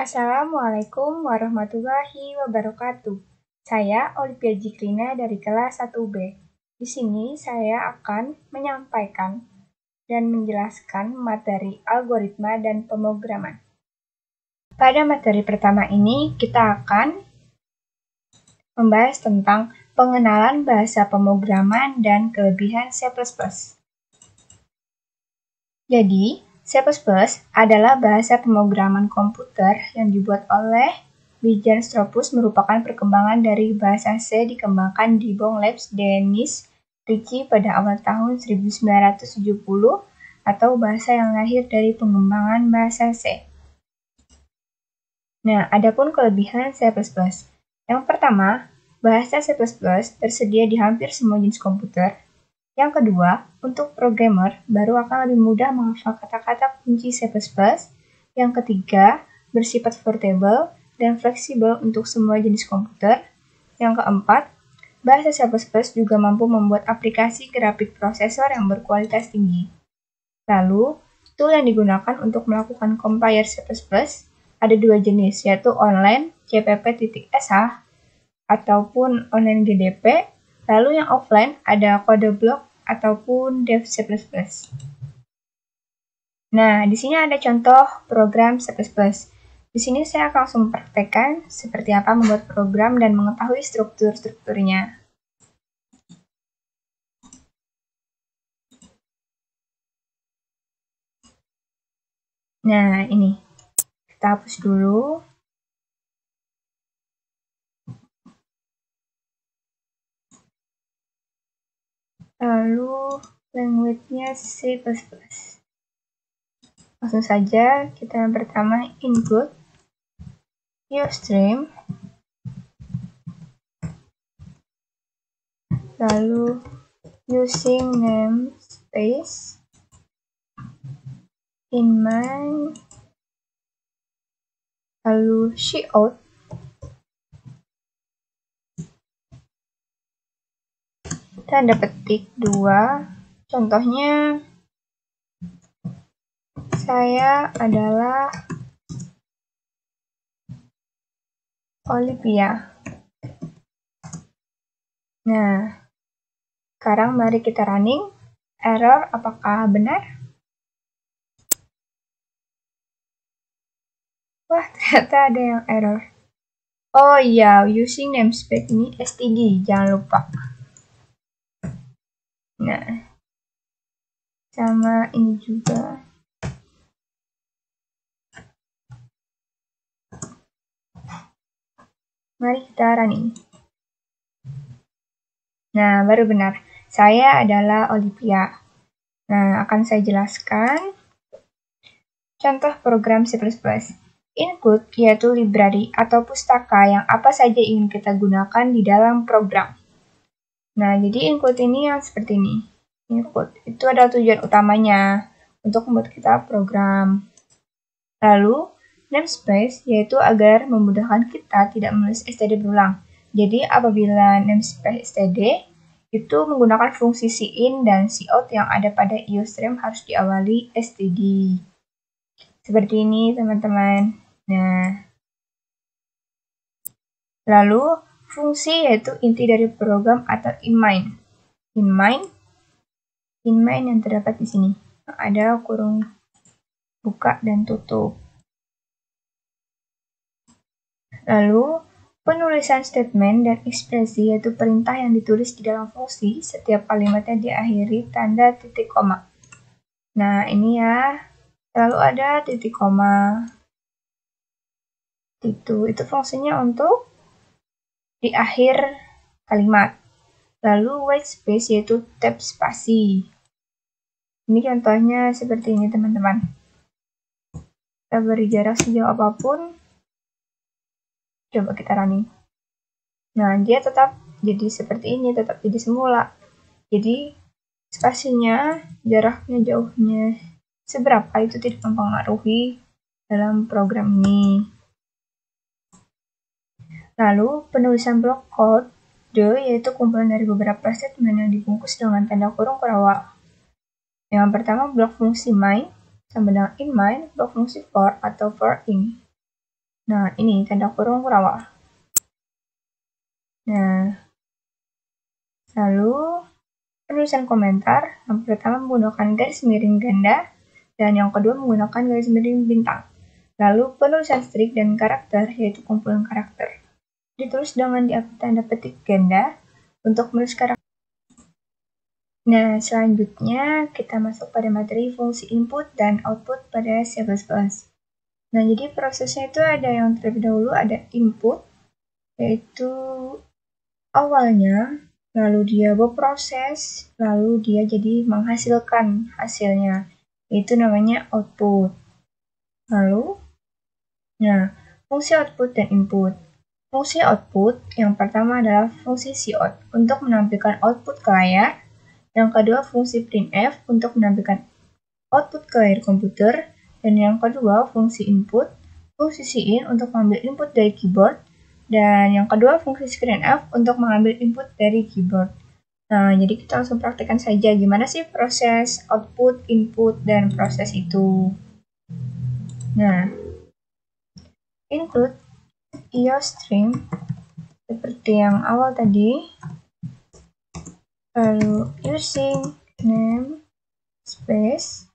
Assalamualaikum warahmatullahi wabarakatuh. Saya Olivia Jikrina dari kelas 1B. Di sini saya akan menyampaikan dan menjelaskan materi algoritma dan pemrograman. Pada materi pertama ini, kita akan membahas tentang pengenalan bahasa pemrograman dan kelebihan C++. Jadi, C++ adalah bahasa pemrograman komputer yang dibuat oleh Bijan Stropus, merupakan perkembangan dari bahasa C dikembangkan di Bong Labs Dennis Ritchie pada awal tahun 1970 atau bahasa yang lahir dari pengembangan bahasa C. Nah, adapun kelebihan C++. Yang pertama, bahasa C++ tersedia di hampir semua jenis komputer. Yang kedua, untuk programmer baru akan lebih mudah menghafal kata-kata kunci C++. Yang ketiga, bersifat portable dan fleksibel untuk semua jenis komputer. Yang keempat, bahasa C++ juga mampu membuat aplikasi grafik prosesor yang berkualitas tinggi. Lalu, tool yang digunakan untuk melakukan compile C++ ada dua jenis, yaitu online cpp.sh ataupun online GDP. Lalu yang offline ada kode blok ataupun dev C++. Nah, di sini ada contoh program C++. Di sini saya akan langsung mempraktekkan seperti apa membuat program dan mengetahui struktur-strukturnya. Nah, ini. Kita hapus dulu. Lalu language-nya C++. Langsung saja kita yang pertama include Ustream, lalu using namespace, in main, lalu cout. Kita ada petik 2. Contohnya saya adalah Olivia. Nah, sekarang mari kita running. Error apakah benar? Wah, ternyata ada yang error. Oh iya, using namespace ini std, jangan lupa. Nah, sama ini juga. Mari kita running. Nah, baru benar. Saya adalah Olivia. Nah, akan saya jelaskan contoh program C++. Include yaitu library atau pustaka yang apa saja ingin kita gunakan di dalam program. Nah, jadi include ini yang seperti ini. Include itu adalah tujuan utamanya untuk membuat kita program. Lalu, namespace yaitu agar memudahkan kita tidak menulis std berulang. Jadi, apabila namespace std itu menggunakan fungsi cin dan cout yang ada pada Ustream harus diawali std. Seperti ini, teman-teman. Nah, lalu fungsi yaitu inti dari program atau inmain. Inmain yang terdapat di sini. Ada kurung buka dan tutup. Lalu, penulisan statement dan ekspresi yaitu perintah yang ditulis di dalam fungsi, setiap kalimatnya diakhiri tanda titik koma. Nah, ini ya, lalu ada titik koma. Itu fungsinya untuk di akhir kalimat. Lalu white space yaitu tab spasi. Ini contohnya seperti ini, teman-teman. Kita beri jarak sejauh apapun. Coba kita running. Nah, dia tetap jadi seperti ini, tetap jadi semula. Jadi, spasinya, jaraknya, jauhnya seberapa itu tidak mempengaruhi dalam program ini. Lalu, penulisan blok kode yaitu kumpulan dari beberapa statement yang dibungkus dengan tanda kurung awal. Yang pertama, blok fungsi main sama dengan inMain, blok fungsi for atau for in. Nah, ini tanda kurung berawal. Nah, lalu penulisan komentar yang pertama menggunakan garis miring ganda dan yang kedua menggunakan garis miring bintang. Lalu penulisan string dan karakter yaitu kumpulan karakter ditulis dengan tanda petik ganda untuk menulis karakter. Nah, selanjutnya kita masuk pada materi fungsi input dan output pada C++. Nah, jadi prosesnya itu ada yang terlebih dahulu ada input, yaitu awalnya, lalu dia berproses, lalu dia jadi menghasilkan hasilnya, itu namanya output. Lalu, nah, fungsi output dan input. Fungsi output yang pertama adalah fungsi cout untuk menampilkan output ke layar. Yang kedua, fungsi printf untuk menampilkan output ke layar komputer. Dan yang kedua, fungsi input, fungsi cin untuk mengambil input dari keyboard. Dan yang kedua, fungsi scanf untuk mengambil input dari keyboard. Nah, jadi kita langsung praktekkan saja gimana sih proses output, input, dan proses itu. Nah, include iostream seperti yang awal tadi. Lalu using name space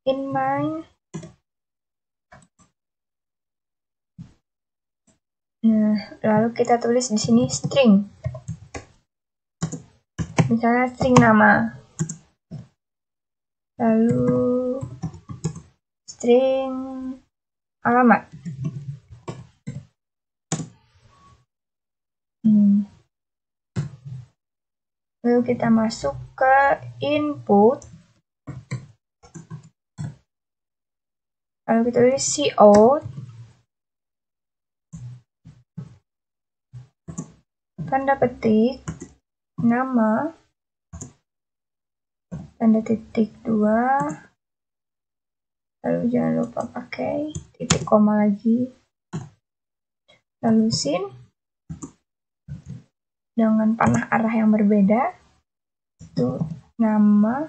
in mind. Nah, lalu kita tulis di sini string. Misalnya string nama. Lalu string alamat. Lalu kita masuk ke input. Lalu kita tulis cout. Tanda petik. Nama. Tanda titik 2. Lalu jangan lupa pakai titik koma lagi. Lalu sin. Dengan panah arah yang berbeda. Itu nama.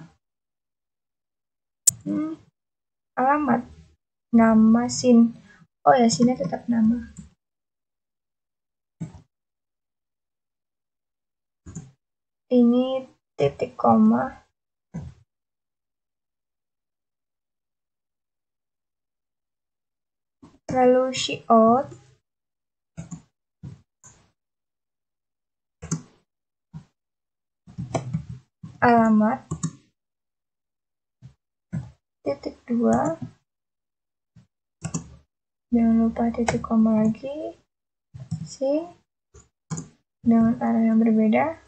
Alamat. Nama sin. Oh ya, sinnya tetap nama. Ini titik koma. Lalu cout. Alamat. Titik 2. Jangan lupa titik koma lagi. Sin. Dengan arah yang berbeda.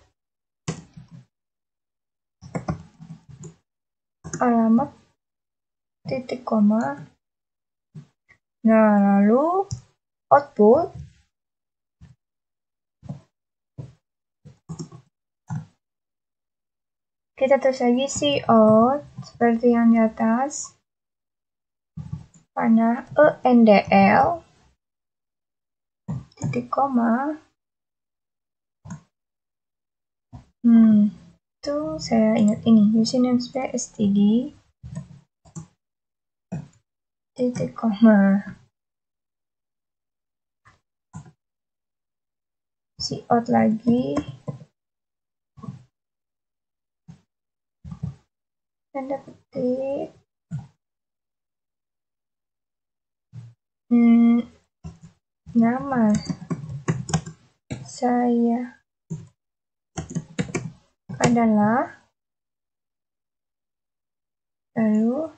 Alamat. Titik koma. Nah, lalu output. Kita tulis lagi cout seperti yang di atas. Panah ENDL. Titik koma. Itu saya ingat ini. Using namespace std. Titik koma. Cout lagi. Tanda petik. Nama saya adalah, lalu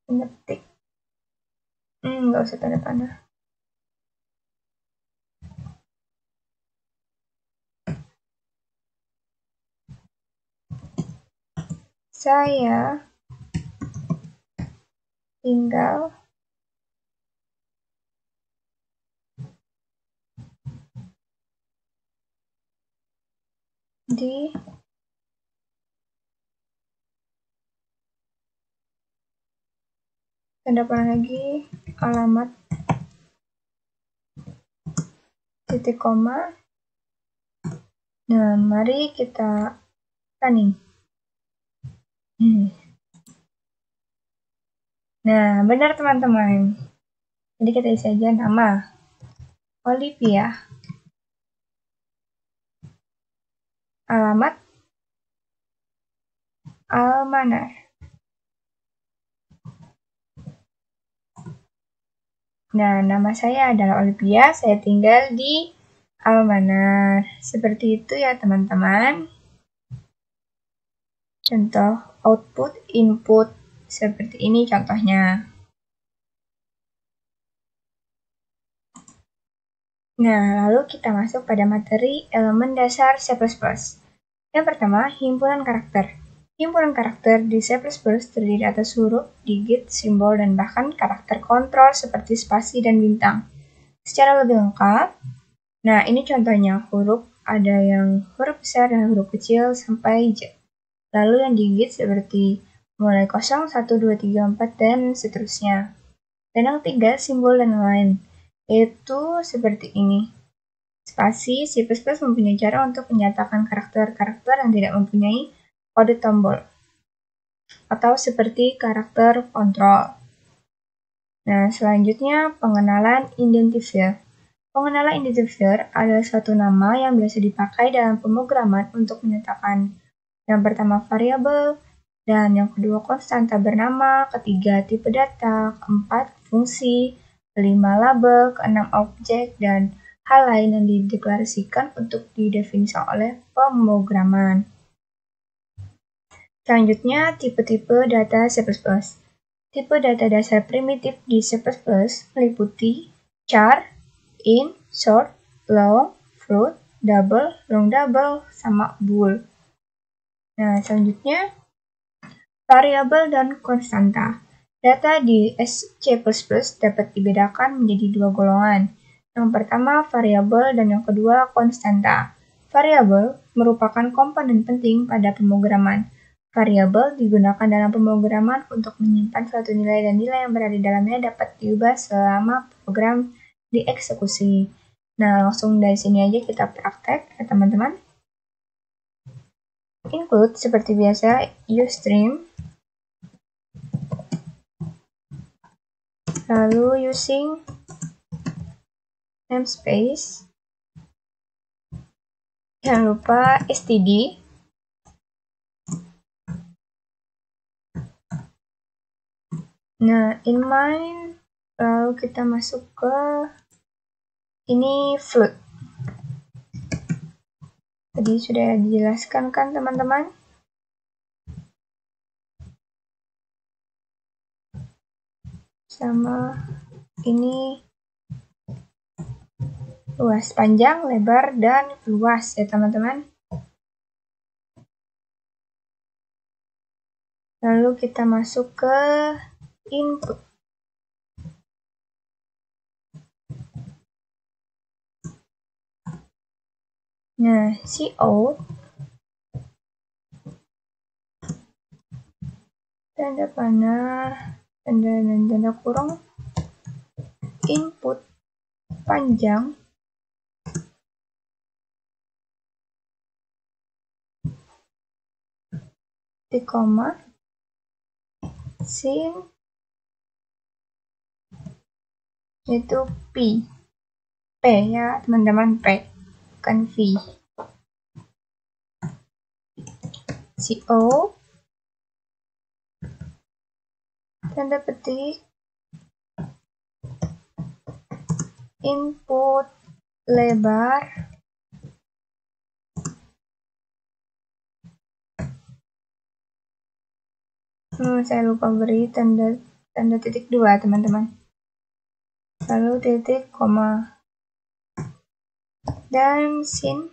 tanda petik. Nggak usah tanda panah. Saya tinggal di tanda panah lagi, alamat, titik koma. Nah, mari kita running. Nah, benar teman-teman. Jadi kita isi aja nama Olivia, alamat Almanar. Nah, nama saya adalah Olivia, saya tinggal di Almanar. Seperti itu ya teman-teman. Contoh output, input, seperti ini contohnya. Nah, lalu kita masuk pada materi elemen dasar C++. Yang pertama, himpunan karakter. Himpunan karakter di C++ terdiri atas huruf, digit, simbol, dan bahkan karakter kontrol seperti spasi dan bintang. Secara lebih lengkap, nah ini contohnya huruf, ada yang huruf besar dan huruf kecil sampai Z. Lalu yang digit seperti mulai 0, 1, 2, 3, 4, dan seterusnya. Dan yang ketiga, simbol dan lain, yaitu seperti ini. Spasi, C++ mempunyai cara untuk menyatakan karakter-karakter yang tidak mempunyai kode tombol, atau seperti karakter kontrol. Nah, selanjutnya pengenalan identifier. Pengenalan identifier adalah suatu nama yang biasa dipakai dalam pemrograman untuk menyatakan yang pertama variabel, dan yang kedua konstanta bernama, ketiga tipe data, keempat fungsi, kelima label, keenam objek, dan hal lain yang dideklarasikan untuk didefinisikan oleh pemrograman. Selanjutnya, tipe-tipe data C++. Tipe data dasar primitif di C++ meliputi char, int, short, long, float, double, long double, sama bool. Nah, selanjutnya, variabel dan konstanta. Data di C++ dapat dibedakan menjadi dua golongan. Yang pertama variabel dan yang kedua konstanta. Variabel merupakan komponen penting pada pemrograman. Variabel digunakan dalam pemrograman untuk menyimpan suatu nilai dan nilai yang berada di dalamnya dapat diubah selama program dieksekusi. Nah, langsung dari sini aja kita praktek ya teman-teman. Include seperti biasa useStream, lalu using namespace, jangan lupa std, nah in main, lalu kita masuk ke ini float. Tadi sudah dijelaskan kan teman-teman? Sama ini luas, panjang, lebar, dan luas ya teman-teman. Lalu kita masuk ke input. Nah, cout, tanda panah, tanda dan tanda kurung, input, panjang, titik koma, sin, itu P ya teman-teman, P bukan V. CO, tanda petik, input, lebar, saya lupa beri tanda titik 2 teman-teman, lalu titik koma, dan sin,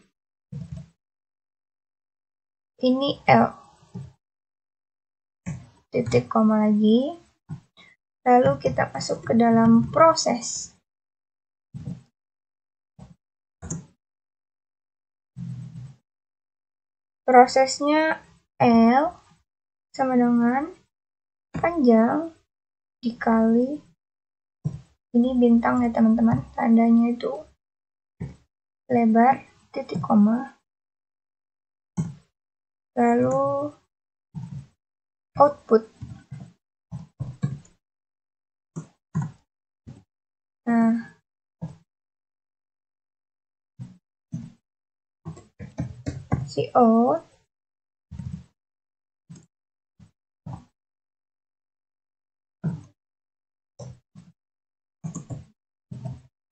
ini L, titik koma lagi, lalu kita masuk ke dalam proses. Prosesnya L sama dengan panjang dikali ini bintang ya teman-teman, tandanya itu lebar, titik koma, lalu output. Nah, CO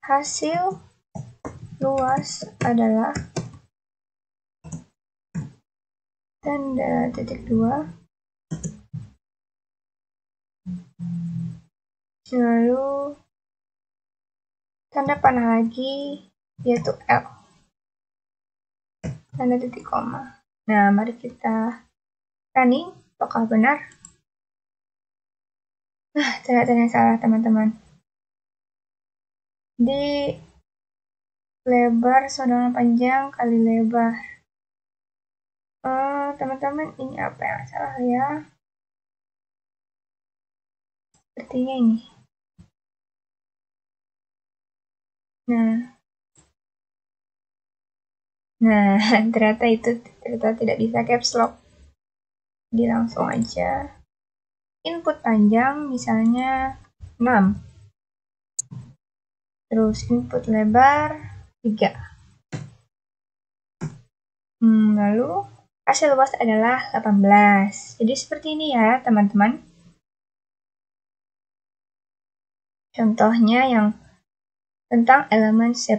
hasil luas adalah tanda titik 2, lalu tanda panah lagi yaitu L, tanda titik koma. Nah, mari kita running, apakah benar? Nah, ternyata yang salah teman-teman. Di lebar saudara panjang kali lebar. Teman-teman, ini apa yang salah ya? Sepertinya ini. Nah, ternyata tidak bisa caps lock. Jadi langsung aja. Input panjang misalnya 6. Terus input lebar 3. Lalu hasil luas adalah 18. Jadi seperti ini ya teman-teman. Contohnya yang tentang elemen C++.